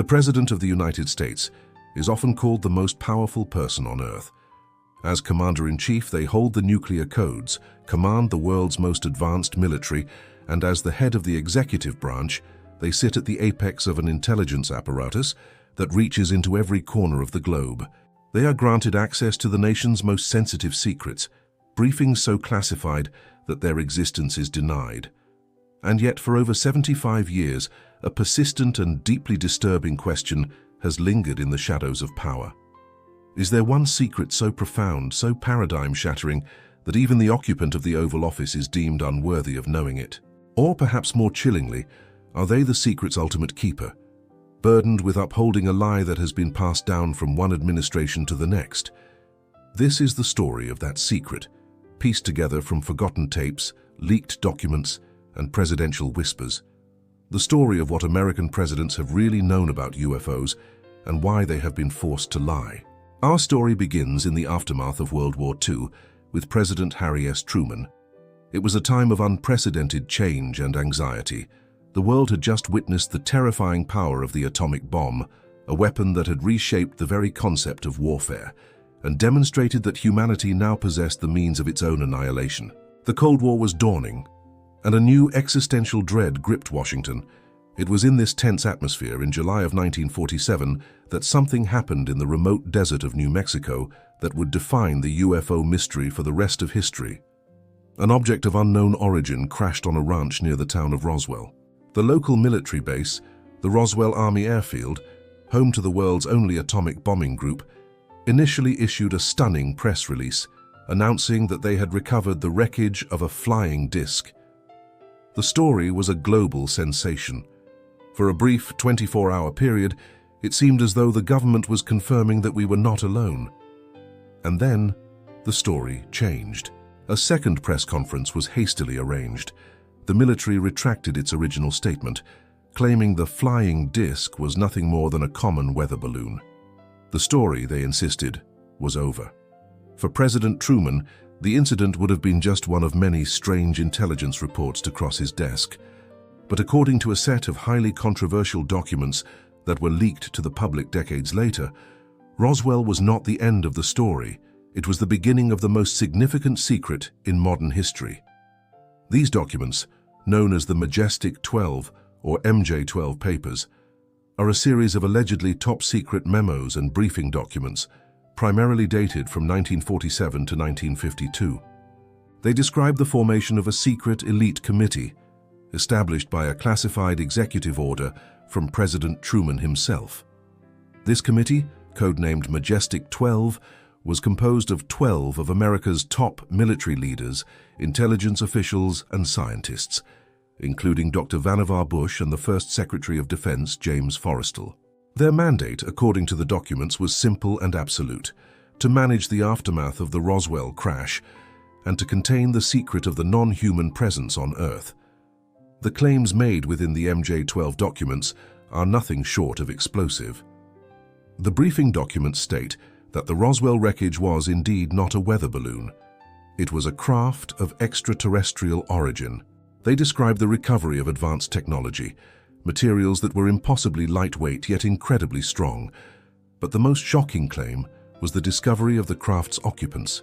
The President of the United States is often called the most powerful person on Earth. As Commander-in-Chief, they hold the nuclear codes, command the world's most advanced military, and as the head of the executive branch, they sit at the apex of an intelligence apparatus that reaches into every corner of the globe. They are granted access to the nation's most sensitive secrets, briefings so classified that their existence is denied. And yet, for over 75 years, a persistent and deeply disturbing question has lingered in the shadows of power. Is there one secret so profound, so paradigm-shattering, that even the occupant of the Oval Office is deemed unworthy of knowing it? Or perhaps more chillingly, are they the secret's ultimate keeper, burdened with upholding a lie that has been passed down from one administration to the next? This is the story of that secret, pieced together from forgotten tapes, leaked documents, and presidential whispers. The story of what American presidents have really known about UFOs and why they have been forced to lie. Our story begins in the aftermath of World War II with President Harry S. Truman. It was a time of unprecedented change and anxiety. The world had just witnessed the terrifying power of the atomic bomb, a weapon that had reshaped the very concept of warfare and demonstrated that humanity now possessed the means of its own annihilation. The Cold War was dawning, and a new existential dread gripped Washington. It was in this tense atmosphere in July of 1947 that something happened in the remote desert of New Mexico that would define the UFO mystery for the rest of history. An object of unknown origin crashed on a ranch near the town of Roswell. The local military base, the Roswell Army Airfield, home to the world's only atomic bombing group, initially issued a stunning press release announcing that they had recovered the wreckage of a flying disc. The story was a global sensation. For a brief 24-hour period, it seemed as though the government was confirming that we were not alone. And then, the story changed. A second press conference was hastily arranged. The military retracted its original statement, claiming the flying disc was nothing more than a common weather balloon. The story, they insisted, was over. For President Truman, the incident would have been just one of many strange intelligence reports to cross his desk. But according to a set of highly controversial documents that were leaked to the public decades later, Roswell was not the end of the story. It was the beginning of the most significant secret in modern history. These documents, known as the Majestic 12 or MJ-12 papers, are a series of allegedly top-secret memos and briefing documents, primarily dated from 1947 to 1952. They describe the formation of a secret elite committee established by a classified executive order from President Truman himself. This committee, codenamed Majestic 12, was composed of 12 of America's top military leaders, intelligence officials, and scientists, including Dr. Vannevar Bush and the First Secretary of Defense, James Forrestal. Their mandate, according to the documents, was simple and absolute: to manage the aftermath of the Roswell crash and to contain the secret of the non-human presence on Earth. The claims made within the MJ-12 documents are nothing short of explosive. The briefing documents state that the Roswell wreckage was indeed not a weather balloon. It was a craft of extraterrestrial origin. They describe the recovery of advanced technology, materials that were impossibly lightweight yet incredibly strong. But the most shocking claim was the discovery of the craft's occupants.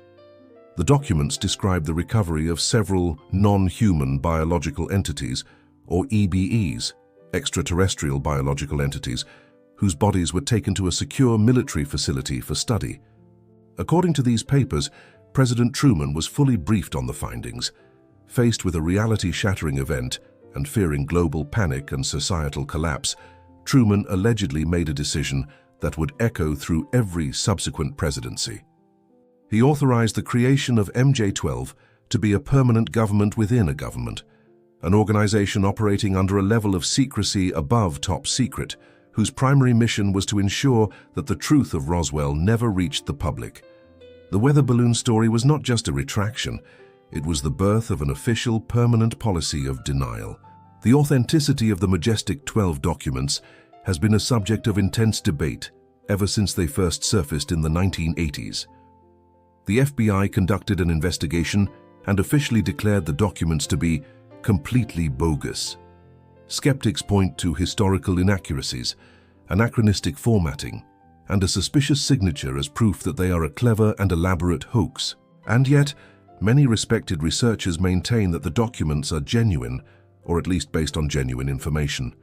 The documents describe the recovery of several non-human biological entities, or EBEs, extraterrestrial biological entities, whose bodies were taken to a secure military facility for study. According to these papers, President Truman was fully briefed on the findings. Faced with a reality-shattering event and fearing global panic and societal collapse, Truman allegedly made a decision that would echo through every subsequent presidency. He authorized the creation of MJ-12 to be a permanent government within a government, an organization operating under a level of secrecy above top secret, whose primary mission was to ensure that the truth of Roswell never reached the public. The weather balloon story was not just a retraction, it was the birth of an official, permanent policy of denial. The authenticity of the Majestic 12 documents has been a subject of intense debate ever since they first surfaced in the 1980s. The FBI conducted an investigation and officially declared the documents to be completely bogus. Skeptics point to historical inaccuracies, anachronistic formatting, and a suspicious signature as proof that they are a clever and elaborate hoax. And yet, many respected researchers maintain that the documents are genuine, or at least based on genuine information.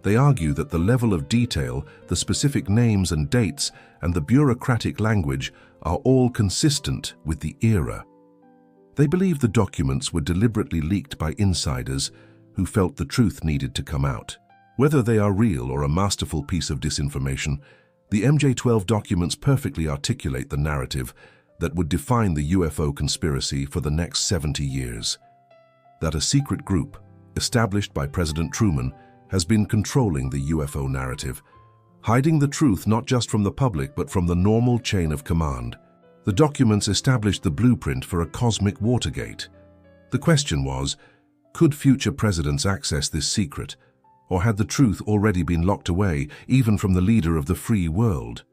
They argue that the level of detail, the specific names and dates, and the bureaucratic language are all consistent with the era. They believe the documents were deliberately leaked by insiders who felt the truth needed to come out. Whether they are real or a masterful piece of disinformation, the MJ-12 documents perfectly articulate the narrative that would define the UFO conspiracy for the next 70 years. That a secret group, established by President Truman, has been controlling the UFO narrative, hiding the truth not just from the public but from the normal chain of command. The documents established the blueprint for a cosmic Watergate. The question was, could future presidents access this secret, or had the truth already been locked away, even from the leader of the free world?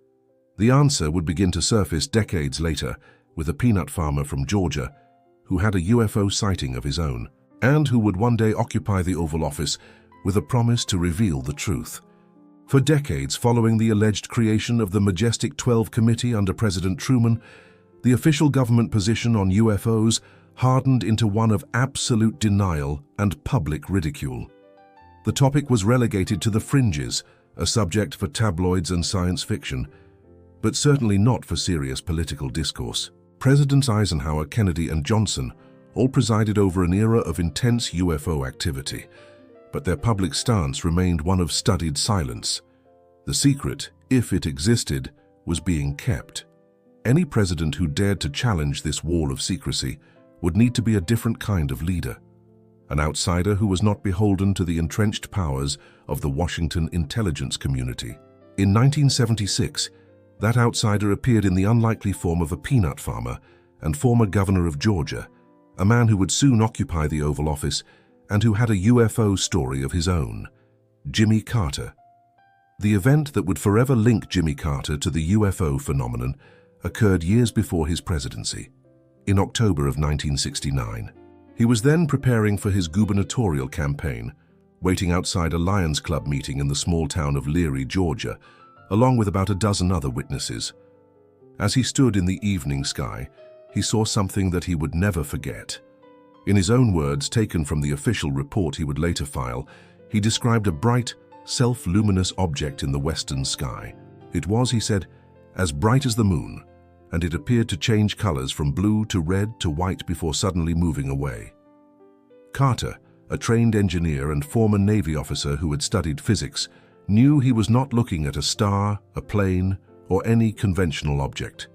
The answer would begin to surface decades later with a peanut farmer from Georgia who had a UFO sighting of his own, and who would one day occupy the Oval Office with a promise to reveal the truth. For decades following the alleged creation of the Majestic 12 Committee under President Truman, the official government position on UFOs hardened into one of absolute denial and public ridicule. The topic was relegated to the fringes, a subject for tabloids and science fiction, but certainly not for serious political discourse. Presidents Eisenhower, Kennedy, and Johnson all presided over an era of intense UFO activity, but their public stance remained one of studied silence. The secret, if it existed, was being kept. Any president who dared to challenge this wall of secrecy would need to be a different kind of leader, an outsider who was not beholden to the entrenched powers of the Washington intelligence community. In 1976, that outsider appeared in the unlikely form of a peanut farmer and former governor of Georgia, a man who would soon occupy the Oval Office and who had a UFO story of his own: Jimmy Carter. The event that would forever link Jimmy Carter to the UFO phenomenon occurred years before his presidency, in October of 1969. He was then preparing for his gubernatorial campaign, waiting outside a Lions Club meeting in the small town of Leary, Georgia, along with about a dozen other witnesses. As he stood in the evening sky, he saw something that he would never forget. In his own words, taken from the official report he would later file, he described a bright, self-luminous object in the western sky. It was, he said, as bright as the moon, and it appeared to change colors from blue to red to white before suddenly moving away. Carter, a trained engineer and former Navy officer who had studied physics, knew he was not looking at a star, a plane, or any conventional object.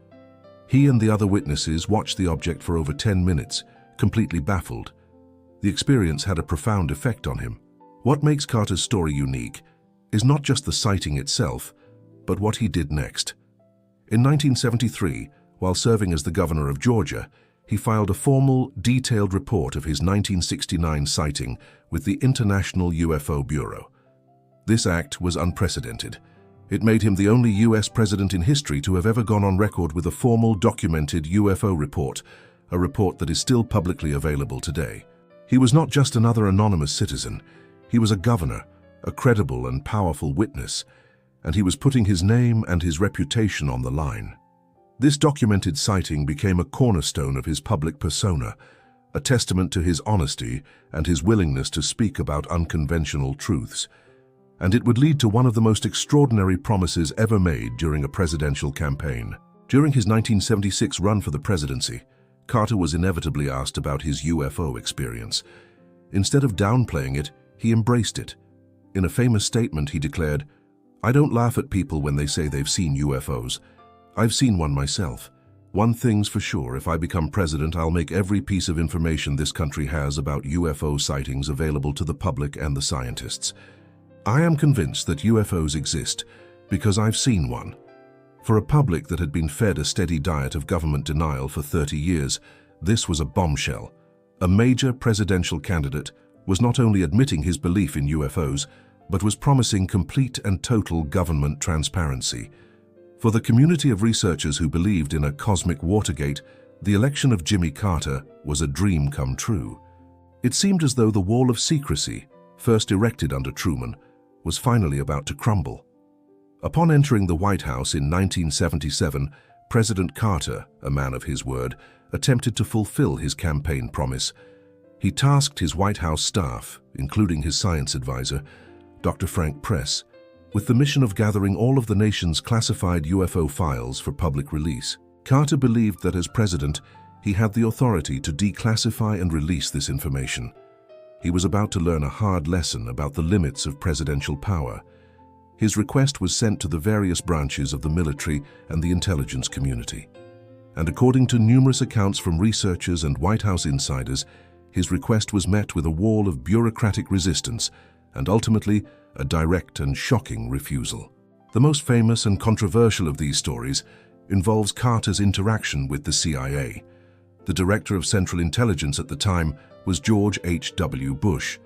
He and the other witnesses watched the object for over 10 minutes, completely baffled. The experience had a profound effect on him. What makes Carter's story unique is not just the sighting itself, but what he did next. In 1973, while serving as the governor of Georgia, he filed a formal, detailed report of his 1969 sighting with the International UFO Bureau. This act was unprecedented. It made him the only U.S. president in history to have ever gone on record with a formal, documented UFO report, a report that is still publicly available today. He was not just another anonymous citizen. He was a governor, a credible and powerful witness, and he was putting his name and his reputation on the line. This documented sighting became a cornerstone of his public persona, a testament to his honesty and his willingness to speak about unconventional truths. And it would lead to one of the most extraordinary promises ever made during a presidential campaign. During his 1976 run for the presidency, Carter was inevitably asked about his UFO experience. Instead of downplaying it, he embraced it. In a famous statement, he declared, "I don't laugh at people when they say they've seen UFOs. I've seen one myself. One thing's for sure, if I become president, I'll make every piece of information this country has about UFO sightings available to the public and the scientists. I am convinced that UFOs exist because I've seen one." For a public that had been fed a steady diet of government denial for 30 years, this was a bombshell. A major presidential candidate was not only admitting his belief in UFOs, but was promising complete and total government transparency. For the community of researchers who believed in a cosmic Watergate, the election of Jimmy Carter was a dream come true. It seemed as though the wall of secrecy, first erected under Truman, was finally about to crumble. Upon entering the White House in 1977, President Carter, a man of his word, attempted to fulfill his campaign promise. He tasked his White House staff, including his science advisor, Dr. Frank Press, with the mission of gathering all of the nation's classified UFO files for public release. Carter believed that as president, he had the authority to declassify and release this information. He was about to learn a hard lesson about the limits of presidential power. His request was sent to the various branches of the military and the intelligence community. And according to numerous accounts from researchers and White House insiders, his request was met with a wall of bureaucratic resistance and ultimately a direct and shocking refusal. The most famous and controversial of these stories involves Carter's interaction with the CIA. The director of Central Intelligence at the time was George H.W. Bush.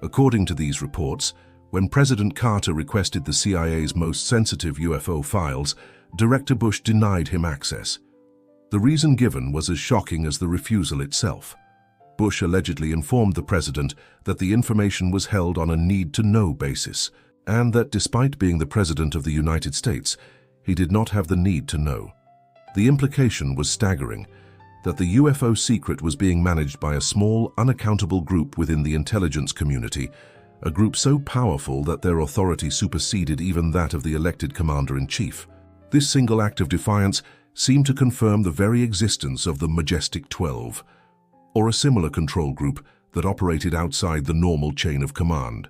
According to these reports, when President Carter requested the CIA's most sensitive UFO files, Director Bush denied him access. The reason given was as shocking as the refusal itself. Bush allegedly informed the president that the information was held on a need-to-know basis, and that despite being the President of the United States, he did not have the need to know. The implication was staggering, that the UFO secret was being managed by a small, unaccountable group within the intelligence community, a group so powerful that their authority superseded even that of the elected commander-in-chief. This single act of defiance seemed to confirm the very existence of the Majestic 12, or a similar control group that operated outside the normal chain of command.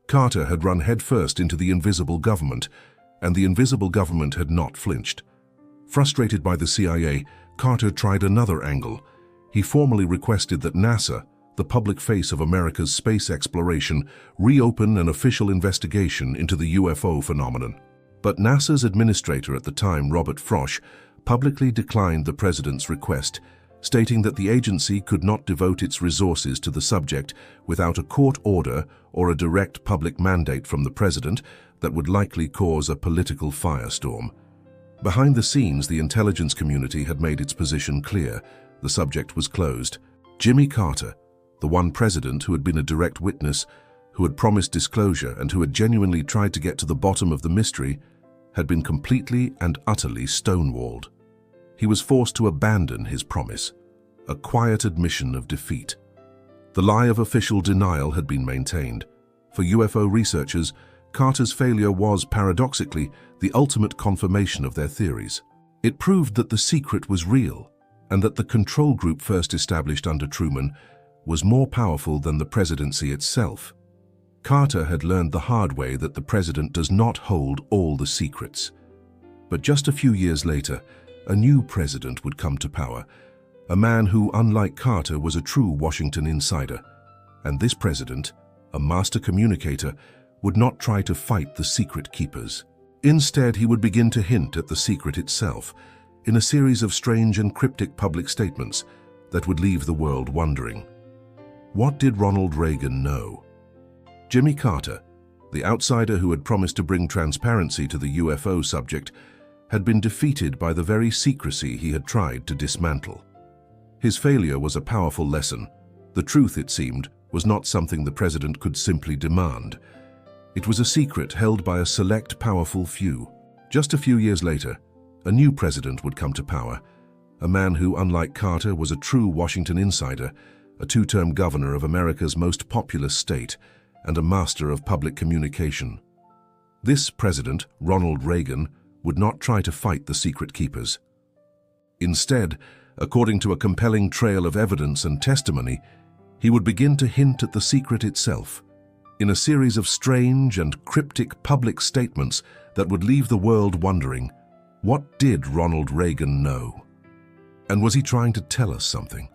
Carter had run headfirst into the invisible government, and the invisible government had not flinched. Frustrated by the CIA, Carter tried another angle. He formally requested that NASA, the public face of America's space exploration, reopen an official investigation into the UFO phenomenon. But NASA's administrator at the time, Robert Frosch, publicly declined the president's request, stating that the agency could not devote its resources to the subject without a court order or a direct public mandate from the president that would likely cause a political firestorm. Behind the scenes, the intelligence community had made its position clear. The subject was closed. Jimmy Carter, the one president who had been a direct witness, who had promised disclosure and who had genuinely tried to get to the bottom of the mystery, had been completely and utterly stonewalled. He was forced to abandon his promise, a quiet admission of defeat. The lie of official denial had been maintained. For UFO researchers, Carter's failure was, paradoxically, the ultimate confirmation of their theories. It proved that the secret was real, and that the control group first established under Truman was more powerful than the presidency itself. Carter had learned the hard way that the president does not hold all the secrets. But just a few years later, a new president would come to power, a man who, unlike Carter, was a true Washington insider. And this president, a master communicator, would not try to fight the secret keepers. Instead, he would begin to hint at the secret itself, in a series of strange and cryptic public statements that would leave the world wondering. What did Ronald Reagan know? Jimmy Carter, the outsider who had promised to bring transparency to the UFO subject, had been defeated by the very secrecy he had tried to dismantle. His failure was a powerful lesson. The truth, it seemed, was not something the president could simply demand. It was a secret held by a select, powerful few. Just a few years later, a new president would come to power, a man who, unlike Carter, was a true Washington insider, a two-term governor of America's most populous state, and a master of public communication. This president, Ronald Reagan, would not try to fight the secret keepers. Instead, according to a compelling trail of evidence and testimony, he would begin to hint at the secret itself, in a series of strange and cryptic public statements that would leave the world wondering, what did Ronald Reagan know? And was he trying to tell us something?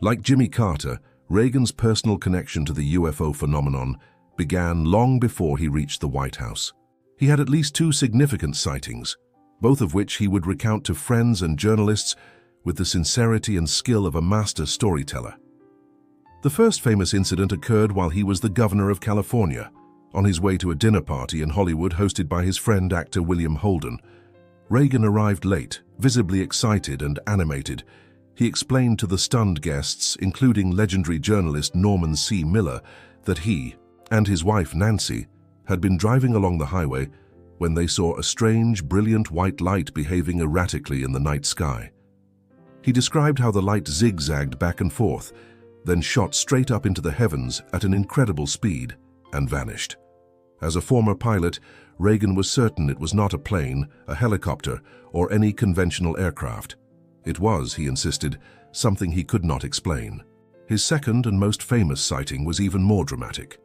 Like Jimmy Carter, Reagan's personal connection to the UFO phenomenon began long before he reached the White House. He had at least two significant sightings, both of which he would recount to friends and journalists with the sincerity and skill of a master storyteller. The first famous incident occurred while he was the governor of California, on his way to a dinner party in Hollywood hosted by his friend actor William Holden. Reagan arrived late, visibly excited and animated. He explained to the stunned guests, including legendary journalist Norman C. Miller, that he and his wife Nancy had been driving along the highway when they saw a strange, brilliant white light behaving erratically in the night sky. He described how the light zigzagged back and forth, then shot straight up into the heavens at an incredible speed and vanished. As a former pilot, Reagan was certain it was not a plane, a helicopter, or any conventional aircraft. It was, he insisted, something he could not explain. His second and most famous sighting was even more dramatic.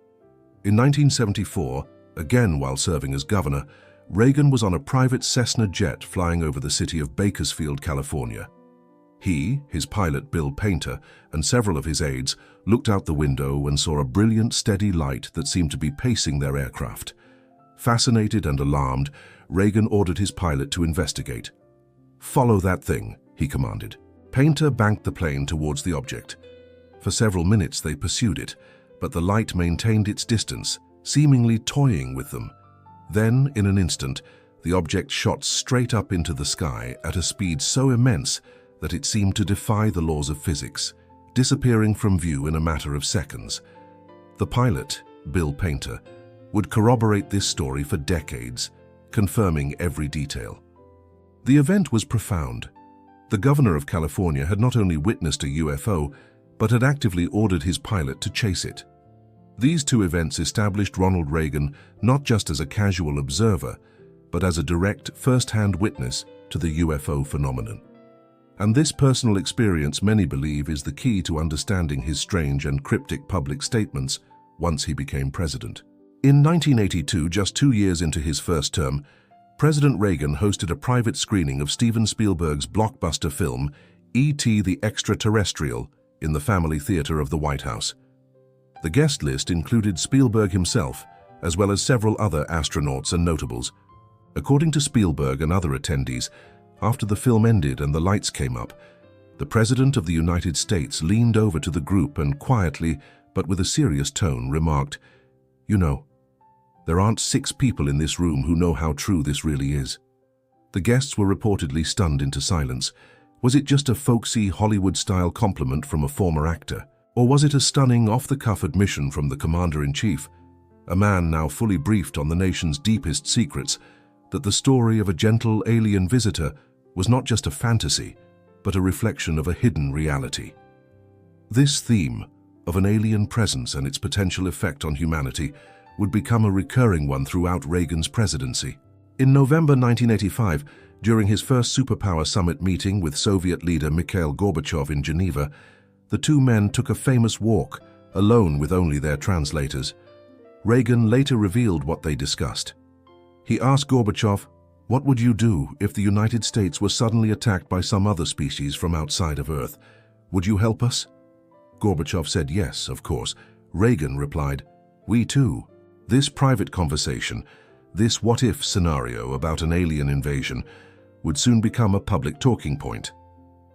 In 1974, again while serving as governor, Reagan was on a private Cessna jet flying over the city of Bakersfield, California. He, his pilot Bill Painter, and several of his aides looked out the window and saw a brilliant, steady light that seemed to be pacing their aircraft. Fascinated and alarmed, Reagan ordered his pilot to investigate. "Follow that thing," he commanded. Painter banked the plane towards the object. For several minutes they pursued it, but the light maintained its distance, seemingly toying with them. Then, in an instant, the object shot straight up into the sky at a speed so immense that it seemed to defy the laws of physics, disappearing from view in a matter of seconds. The pilot, Bill Painter, would corroborate this story for decades, confirming every detail. The event was profound. The governor of California had not only witnessed a UFO, but had actively ordered his pilot to chase it. These two events established Ronald Reagan not just as a casual observer, but as a direct, first-hand witness to the UFO phenomenon. And this personal experience, many believe, is the key to understanding his strange and cryptic public statements once he became president. In 1982, just 2 years into his first term, President Reagan hosted a private screening of Steven Spielberg's blockbuster film, E.T. the Extraterrestrial, in the Family Theater of the White House. The guest list included Spielberg himself, as well as several other astronauts and notables. According to Spielberg and other attendees, after the film ended and the lights came up, the President of the United States leaned over to the group and quietly, but with a serious tone, remarked, "You know, there aren't 6 people in this room who know how true this really is." The guests were reportedly stunned into silence. Was it just a folksy Hollywood-style compliment from a former actor? Or was it a stunning, off-the-cuff admission from the Commander-in-Chief, a man now fully briefed on the nation's deepest secrets, that the story of a gentle alien visitor was not just a fantasy, but a reflection of a hidden reality? This theme of an alien presence and its potential effect on humanity would become a recurring one throughout Reagan's presidency. In November 1985, during his first superpower summit meeting with Soviet leader Mikhail Gorbachev in Geneva, the two men took a famous walk, alone with only their translators. Reagan later revealed what they discussed. He asked Gorbachev, "What would you do if the United States were suddenly attacked by some other species from outside of Earth? Would you help us?" Gorbachev said yes, of course. Reagan replied, "We too." This private conversation, this what-if scenario about an alien invasion, would soon become a public talking point.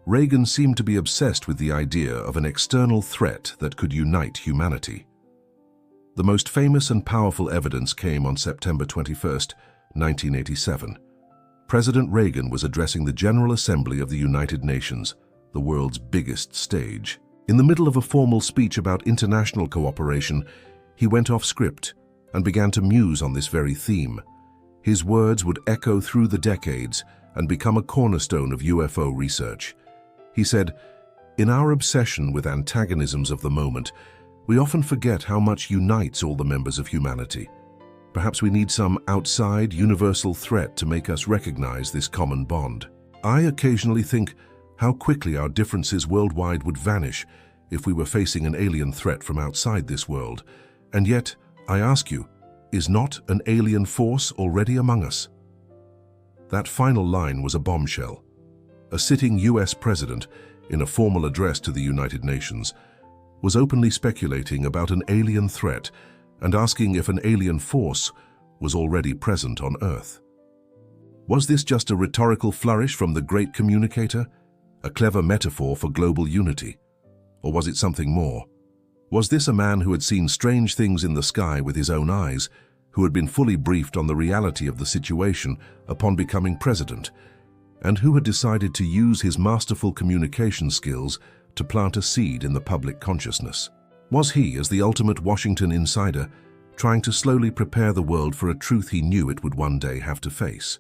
Reagan seemed to be obsessed with the idea of an external threat that could unite humanity. The most famous and powerful evidence came on September 21, 1987. President Reagan was addressing the General Assembly of the United Nations, the world's biggest stage. In the middle of a formal speech about international cooperation, he went off script and began to muse on this very theme. His words would echo through the decades and become a cornerstone of UFO research. He said, "In our obsession with antagonisms of the moment, we often forget how much unites all the members of humanity. Perhaps we need some outside, universal threat to make us recognize this common bond. I occasionally think how quickly our differences worldwide would vanish if we were facing an alien threat from outside this world. And yet, I ask you, is not an alien force already among us?" That final line was a bombshell. A sitting US president, in a formal address to the United Nations, was openly speculating about an alien threat and asking if an alien force was already present on Earth. Was this just a rhetorical flourish from the great communicator, a clever metaphor for global unity? Or was it something more? Was this a man who had seen strange things in the sky with his own eyes, who had been fully briefed on the reality of the situation upon becoming president, and who had decided to use his masterful communication skills to plant a seed in the public consciousness? Was he, as the ultimate Washington insider, trying to slowly prepare the world for a truth he knew it would one day have to face.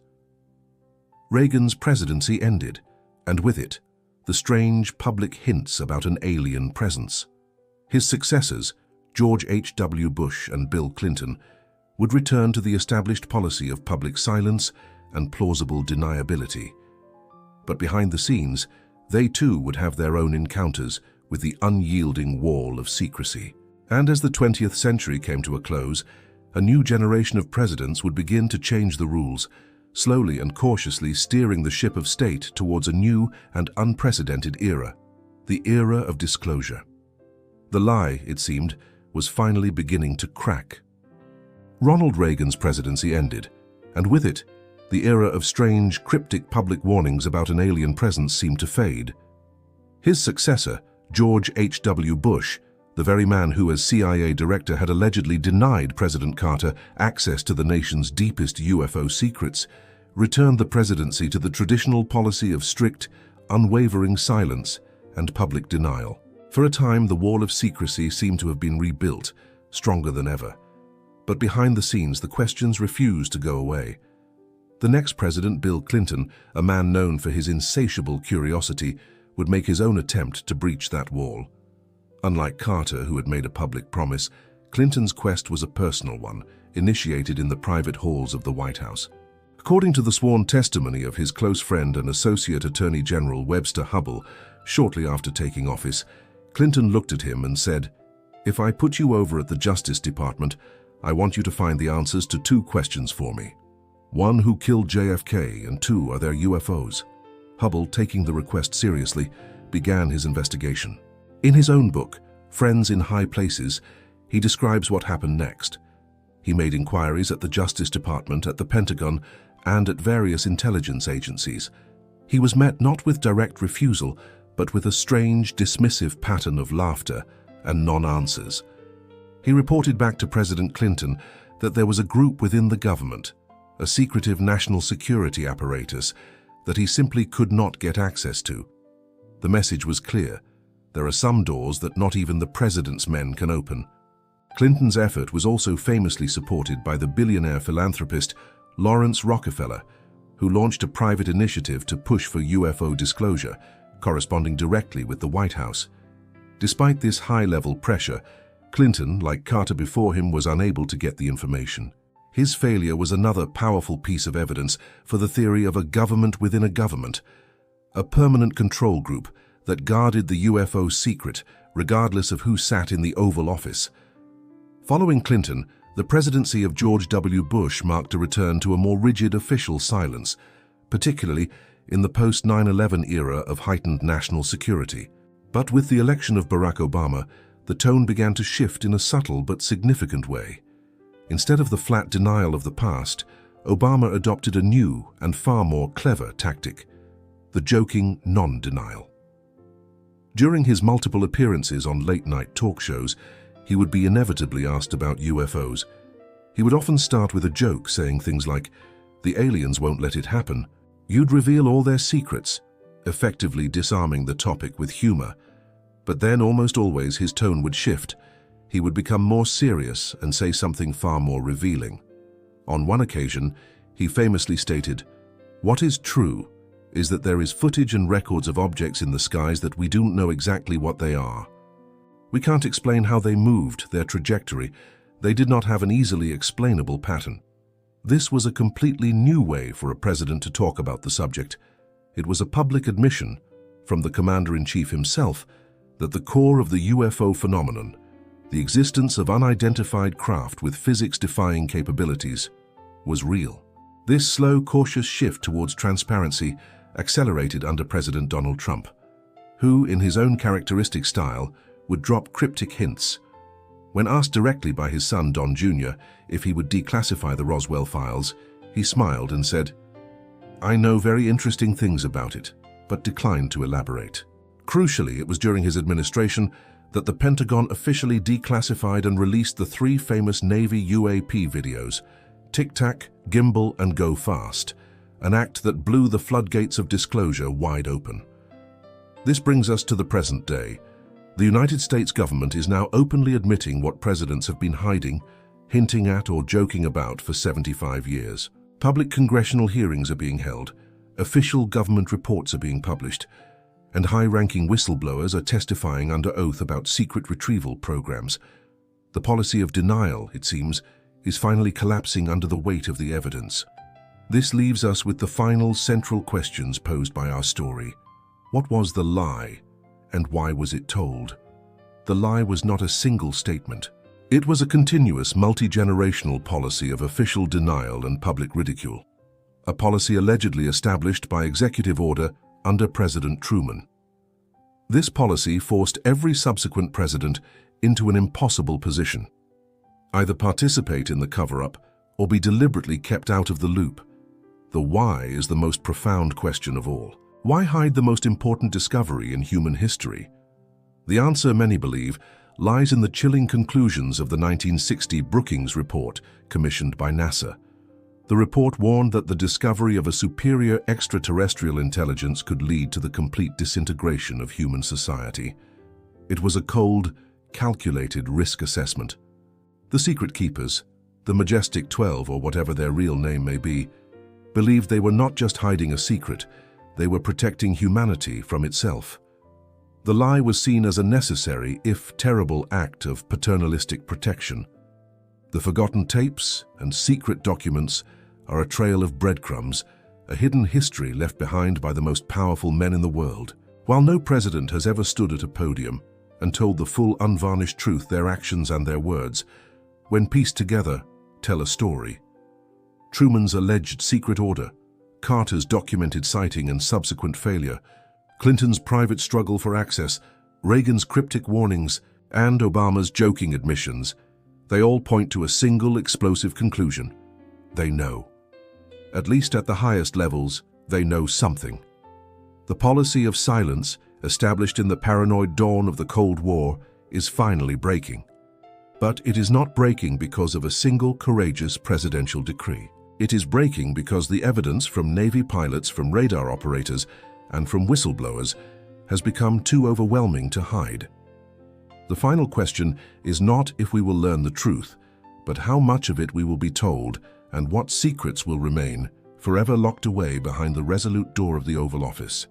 Reagan's presidency ended, and with it, the strange public hints about an alien presence. His successors, George H.W. Bush and Bill Clinton, would return to the established policy of public silence and plausible deniability. But behind the scenes, they too would have their own encounters with the unyielding wall of secrecy. And as the 20th century came to a close, a new generation of presidents would begin to change the rules, slowly and cautiously steering the ship of state towards a new and unprecedented era, the era of disclosure. The lie, it seemed, was finally beginning to crack. Ronald Reagan's presidency ended, and with it, the era of strange, cryptic public warnings about an alien presence seemed to fade. His successor, George H.W. Bush, the very man who as CIA director had allegedly denied President Carter access to the nation's deepest UFO secrets, returned the presidency to the traditional policy of strict, unwavering silence and public denial. For a time, the wall of secrecy seemed to have been rebuilt, stronger than ever. But behind the scenes, the questions refused to go away. The next president, Bill Clinton, a man known for his insatiable curiosity, would make his own attempt to breach that wall. Unlike Carter, who had made a public promise, Clinton's quest was a personal one, initiated in the private halls of the White House. According to the sworn testimony of his close friend and Associate Attorney General Webster Hubbell, shortly after taking office, Clinton looked at him and said, "If I put you over at the Justice Department, I want you to find the answers to two questions for me. One, who killed JFK, and two, are there UFOs?" Hubbell, taking the request seriously, began his investigation. In his own book, Friends in High Places, he describes what happened next. He made inquiries at the Justice Department, at the Pentagon, and at various intelligence agencies. He was met not with direct refusal, but with a strange, dismissive pattern of laughter and non-answers. He reported back to President Clinton that there was a group within the government, a secretive national security apparatus, that he simply could not get access to. The message was clear. There are some doors that not even the president's men can open. Clinton's effort was also famously supported by the billionaire philanthropist Lawrence Rockefeller, who launched a private initiative to push for UFO disclosure, corresponding directly with the White House. Despite this high-level pressure, Clinton, like Carter before him, was unable to get the information. His failure was another powerful piece of evidence for the theory of a government within a government, a permanent control group that guarded the UFO secret regardless of who sat in the Oval Office. Following Clinton, the presidency of George W. Bush marked a return to a more rigid official silence, particularly in the post-9/11 era of heightened national security. But with the election of Barack Obama, the tone began to shift in a subtle but significant way. Instead of the flat denial of the past, Obama adopted a new and far more clever tactic: the joking non-denial. During his multiple appearances on late-night talk shows, he would be inevitably asked about UFOs. He would often start with a joke, saying things like, "The aliens won't let it happen. You'd reveal all their secrets," effectively disarming the topic with humor. But then almost always his tone would shift. He would become more serious and say something far more revealing. On one occasion, he famously stated, "What is true is that there is footage and records of objects in the skies that we don't know exactly what they are. We can't explain how they moved, their trajectory. They did not have an easily explainable pattern." This was a completely new way for a president to talk about the subject. It was a public admission, from the commander-in-chief himself, that the core of the UFO phenomenon, the existence of unidentified craft with physics-defying capabilities, was real. This slow, cautious shift towards transparency accelerated under President Donald Trump, who, in his own characteristic style, would drop cryptic hints. When asked directly by his son, Don Jr., if he would declassify the Roswell files, he smiled and said, "I know very interesting things about it," but declined to elaborate. Crucially, it was during his administration that the Pentagon officially declassified and released the three famous Navy UAP videos, Tic Tac, Gimbal, and Go Fast, an act that blew the floodgates of disclosure wide open. This brings us to the present day. The United States government is now openly admitting what presidents have been hiding, hinting at or joking about for 75 years. Public congressional hearings are being held, official government reports are being published, and high-ranking whistleblowers are testifying under oath about secret retrieval programs. The policy of denial, it seems, is finally collapsing under the weight of the evidence. This leaves us with the final central questions posed by our story. What was the lie, and why was it told? The lie was not a single statement. It was a continuous, multi-generational policy of official denial and public ridicule. A policy allegedly established by executive order under President Truman. This policy forced every subsequent president into an impossible position. Either participate in the cover-up or be deliberately kept out of the loop. The why is the most profound question of all. Why hide the most important discovery in human history? The answer, many believe, lies in the chilling conclusions of the 1960 Brookings Report, commissioned by NASA. The report warned that the discovery of a superior extraterrestrial intelligence could lead to the complete disintegration of human society. It was a cold, calculated risk assessment. The Secret Keepers, the Majestic 12 or whatever their real name may be, believed they were not just hiding a secret, they were protecting humanity from itself. The lie was seen as a necessary, if terrible, act of paternalistic protection. The forgotten tapes and secret documents are a trail of breadcrumbs, a hidden history left behind by the most powerful men in the world. While no president has ever stood at a podium and told the full unvarnished truth, their actions and their words, when pieced together, tell a story. Truman's alleged secret order, Carter's documented sighting and subsequent failure, Clinton's private struggle for access, Reagan's cryptic warnings, and Obama's joking admissions, they all point to a single explosive conclusion. They know. At least at the highest levels, they know something. The policy of silence, established in the paranoid dawn of the Cold War, is finally breaking. But it is not breaking because of a single courageous presidential decree. It is breaking because the evidence from Navy pilots, from radar operators, and from whistleblowers has become too overwhelming to hide. The final question is not if we will learn the truth, but how much of it we will be told and what secrets will remain, forever locked away behind the resolute door of the Oval Office.